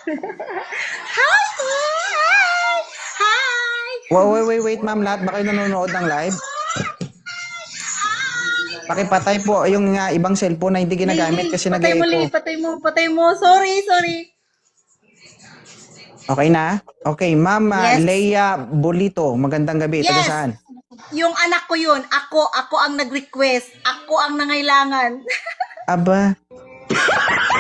Hi! Hi! Hi! Wait, ma'am. Lahat ba kayo nanonood ng live? Pakipatay po yung ibang cellphone na hindi ginagamit kasi patay mo, Lee. nag-e-echo. Patay mo. Sorry. Okay na? Okay, Ma'am Yes. Leia Bolito. Magandang gabi. Taga Yes! saan? Yung anak ko yun. Ako ang nag-request. Ako ang nangailangan. Aba.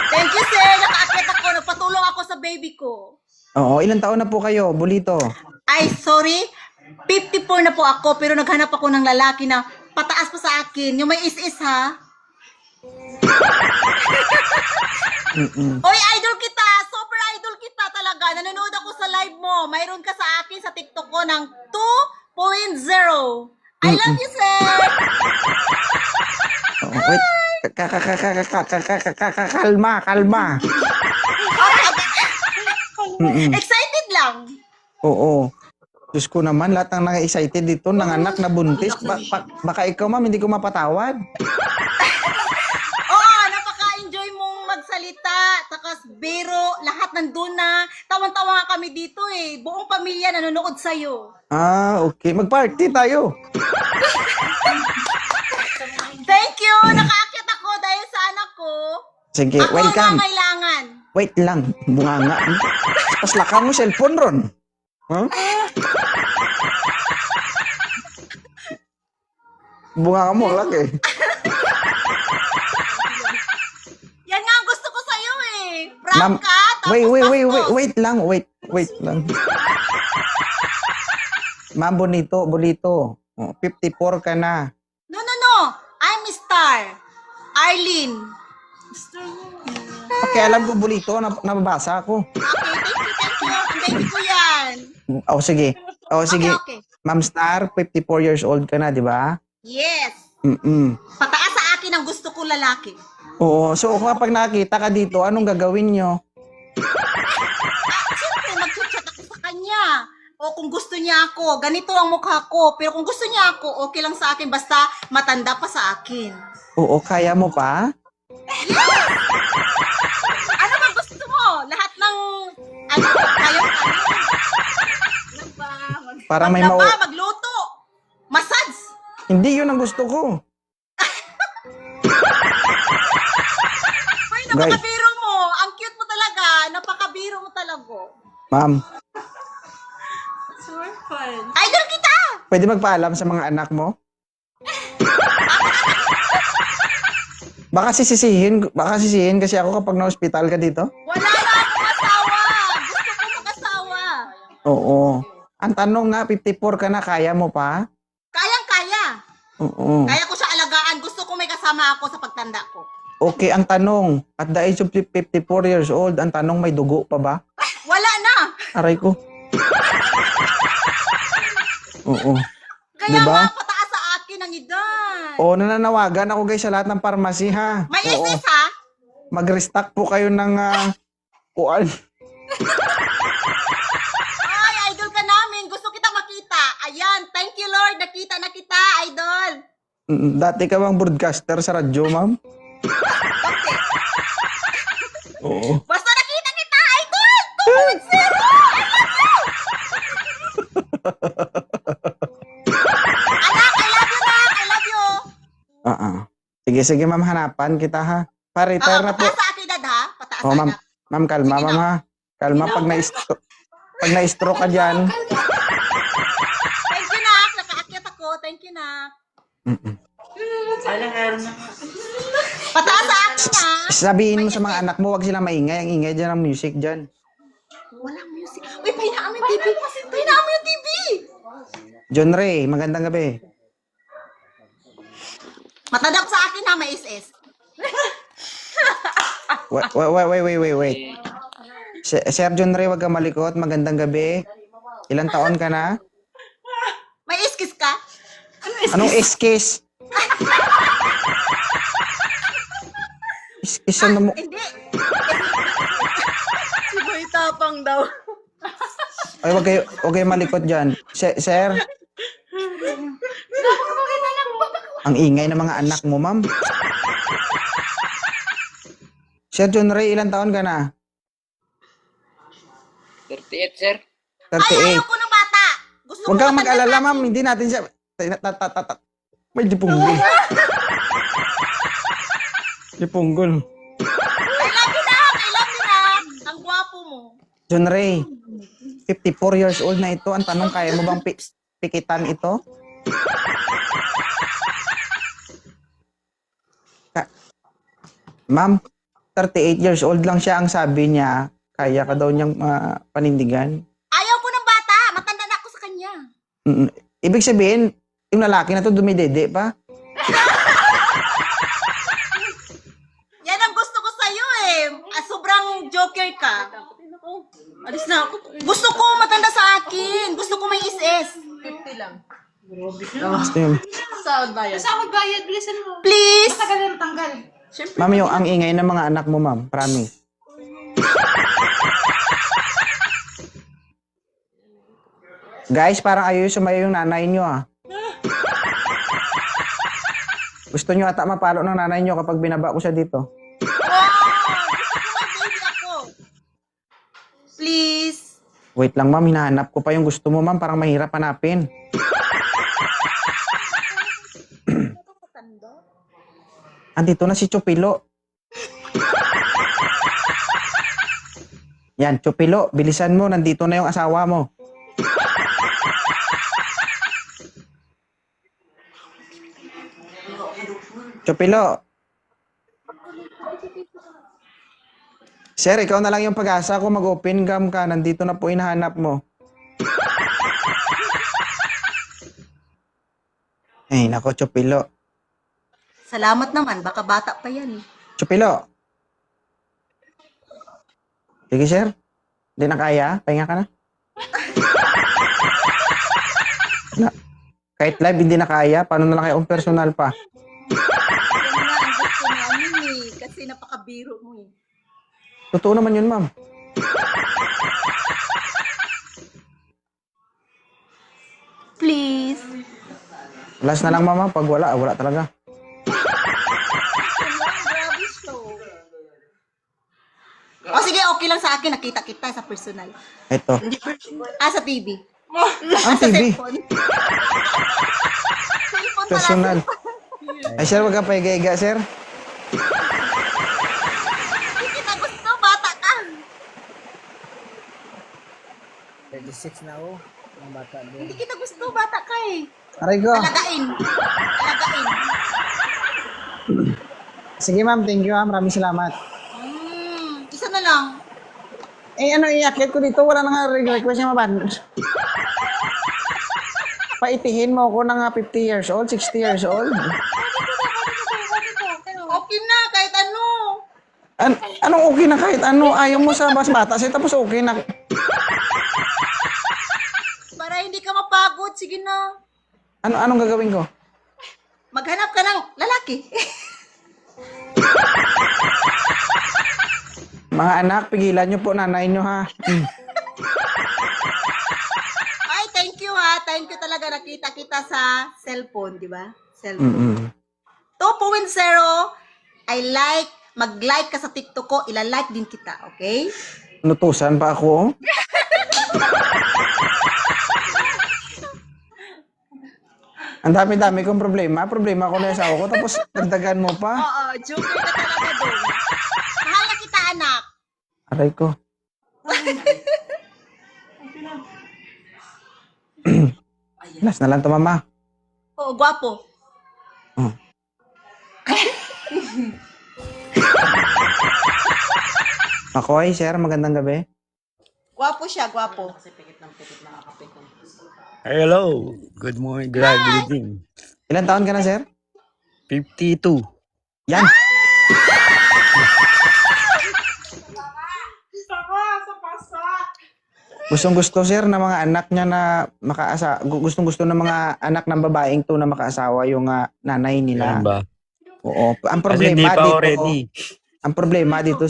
Thank you, sir. Nakaakit ako. Nagpatulong ako sa baby ko. Oo, ilang taon na po kayo, Bolito? Ay, sorry. 54 na po ako, pero naghanap ako ng lalaki na pataas pa sa akin. Yung may is-is, ha? Oy, idol kita! Super idol kita talaga. Nanonood ako sa live mo. Mayroon ka sa akin sa TikTok ko ng 2.0. I love you, sir! Oo, wait. Kalma. Excited lang. Oo. Diyos ko naman, lahat ng naka-excited dito, nanganak na buntis. Baka ikaw, ma'am, hindi ko mapatawad. Oo, napaka-enjoy mong magsalita. Takas biro, lahat nandun na. Tawan-tawa nga kami dito eh. Buong pamilya nanonood sa'yo. Ah, okay. Mag-party tayo. Thank you! Nakaakyat ako dahil sa anak ko. Sige, Ako welcome. ang kailangan. Wait lang, bunganga. Paslakan mo cellphone ron. Huh? Bunganga mo, laki. Yan nga ang gusto ko sa'yo eh. Ma'am, Prank ka, tapos wait lang. Ma'am, bonito. Oh, 54 ka na. No. I'm Star. Arlene. Okay, alam ko, bonito. Nababasa ako. Okay, thank you. Ang baby ko yan. Oh, sige. Okay. Ma'am Star, 54 years old ka na, di ba? Yes. Pataas sa akin ang gusto ko lalaki. Oo, so kapag nakita ka dito, anong gagawin nyo? Siyempre, mag-chat ako sa kanya. O kung gusto niya ako, ganito ang mukha ko. Pero kung gusto niya ako, okay lang sa akin. Basta matanda pa sa akin. Oo, kaya mo pa? Ano ba gusto mo? Lahat ng, kaya mo. Para may magluto. Massage. Hindi yun ang gusto ko. Ay, napakabiro mo. Ang cute mo talaga. Napakabiro mo talaga. Ma'am, So fun. Idol kita! pwede magpaalam sa mga anak mo? Baka sisisihin kasi ako kapag na-hospital ka dito. Wala na akong asawa. Gusto ko mag-asawa. Oo. Ang tanong nga, 54 ka na, kaya mo pa? Kayang-kaya. Oo. Kaya ko siya alagaan. Gusto ko may kasama ako sa pagtanda ko. Okay, ang tanong, at the age of 54 years old, ang tanong, may dugo pa ba? Wala na. Aray ko. Oo. Kaya Diba? nga, pataas sa akin ang edad. Oo, nananawagan ako guys sa lahat ng pharmacy ha. May Oo. SS ha? Mag-restock po kayo ng kuan. Ay, idol ka namin. Gusto kita makita. Ayan, thank you Lord. Nakita na kita, idol. Dati ka bang broadcaster sa radyo, ma'am? Oo. Basta nakita kita, idol. 2.0. I love you. Anak, I love you, Nak. I love you. Sige, ma'am, hanapan kita ha. Pa-retire na po. Pataas sa akin, dad, ha? Pataas Oh, ma'am. anak. Ma'am, kalma, Sige ma'am na. ha. Kalma pag na-stroke ka dyan. Thank you, Nak. Nakaakyat ako. Thank you, Nak. Pataas sa akin, ha? Sabihin mo sa mga anak mo, wag sila maingay. Ang ingay dyan ng music dyan. Walang music. Uy, pahinaan mo yung TV. Pahinaan mo yung TV. John Ray, magandang gabi. Matadap sa akin, ha? May SS. Wait. Sir John Ray, wag kang malikot. Magandang gabi. Ilang taon ka na? May iskis ka? Anong excuse? Isa na mo. Hindi. Si Boy Tapang daw. Ay, wag kayo malikot dyan. Sir? Ang ingay ng mga anak mo, ma'am. Sir John Ray, ilang taon ka na? 38, sir. Ay, 38. ayaw ko ng bata. Gusto Huwag ko kang matanda mag-alala, sa ma'am. Hindi natin siya... May dipunggol. Dipunggol. I love you na. I love you na. Ang gwapo mo. John Ray, 54 years old na ito. Ang tanong, kaya mo bang pikitan ito? Ma'am, 38 years old lang siya. Ang sabi niya, kaya ka daw niyang panindigan. Ayaw ko ng bata. Matanda na ako sa kanya. Ibig sabihin, yung lalaki na to dumidede pa? Yan ang gusto ko sa'yo eh. Sobrang joker ka. Alis na ako. Gusto ko matanda sa akin. Gusto ko may SS. 50 lang. Gusto yun. Sahod bayad. Sahod bayad, bilisan mo. Please. Matagal na tanggal. Siyempre. Ma'am, yung ang ingay ng mga anak mo, ma'am. Promise. Guys, parang ayaw sumayo yung nanay nyo, ah. Gusto nyo ata mapalo ng nanay nyo kapag binaba ko siya dito. Baby ako. Please. Wait lang, ma'am. Hinahanap ko pa yung gusto mo, ma'am. Parang mahirap hanapin. Andito na si Chupilo. Yan, Chupilo. Bilisan mo. Nandito na yung asawa mo. Chupilo. Sir, ikaw na lang yung pag-asa ko. Mag-open cam ka. Nandito na po hinahanap mo. Ay, nako, Chupilo. Salamat naman. Baka bata pa yan eh. Chupilo. Sige, sir. Hindi na kaya. Pahinga ka na. na. Kahit live, hindi na kaya. Paano na lang kayo kung personal pa? Yan nga ang gusto namin eh. Kasi napakabiro mo eh. Totoo naman yun, ma'am. Please. Last na lang, mama. Pag wala, wala talaga. Grabe show. O sige, okay lang sa akin. Nakita kita sa personal. Ito. Sa TV. Ang TV. Cellphone. Cellphone pala. Personal. Ay, sir, wag ka paiga-iga, sir. Hindi kita gusto. Bata ka. 36 na ako. Ang bata din. Hindi kita gusto. Bata ka eh. Aray ko. Alagain. Alagain. Sige, ma'am. Thank you, ma'am. Maraming salamat. Isa na lang. Eh, ano, i-accept ko dito. Wala na nga request niya, maban. Paitihin mo ako ng 50 years old, 60 years old. Okay na. Kahit ano. Anong okay na kahit ano? Ayaw mo sa mas bata siya, tapos okay na. Para hindi ka mapagod. Sige na. Anong gagawin ko? Maghanap ka ng lalaki. Mga anak, pigilan niyo po nanay niyo, ha? Ay, thank you ha. Thank you talaga. Nakita kita sa cellphone, di ba? Cellphone. 2.0, I like, mag-like ka sa TikTok ko, ilalike din kita, okay? Nutusan pa ako. Ang dami-dami kong problema. Problema ko na yung asawa ko, tapos dagdagan mo pa. Oo, joker ka talaga doon. Mahal na kita, anak. Aray ko. Last na lang to, mama. Oo, gwapo. Oh. Makoy, sir, magandang gabi. Gwapo siya, gwapo. Hello. Good morning. Good evening. Ilan taon ka na, sir? 52. Yan. Gustong-gusto, sir, na mga anak niya na gustong-gusto ng mga anak ng babaeng to na makaasawa yung nanay nila. Yan ba? Oo. Ang Kasi hindi problema pa ako dito, ready. ang problema dito,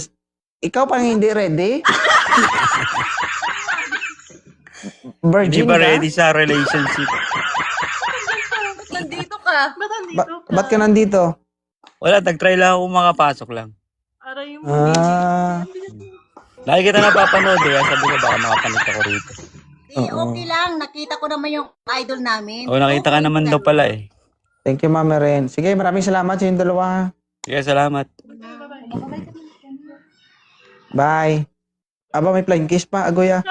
ikaw pang hindi ready? Hindi Virgin ba ka? ready sa relationship? Nandito ka. Ba't nandito ka? Ba't ka nandito? Wala, nag-try lang ako makapasok lang. Aray mo. Ah, Lagi kita napapanood eh. Kaya sabi ko baka makapanood ako rito. Okay lang. Nakita ko naman yung idol namin. O, nakita ka naman daw pala eh. Thank you, Ma'am Ren. Sige, maraming salamat sa inyong dalawa. Ha? Sige, salamat. Bye. Aba, may flying kiss pa, Agoya.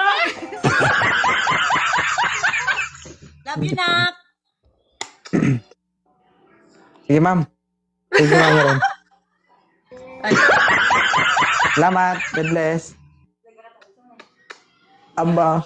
Love you, Nak. Sige, Ma'am. Thank you, Ma'am Ren. Salamat. God bless. Aba.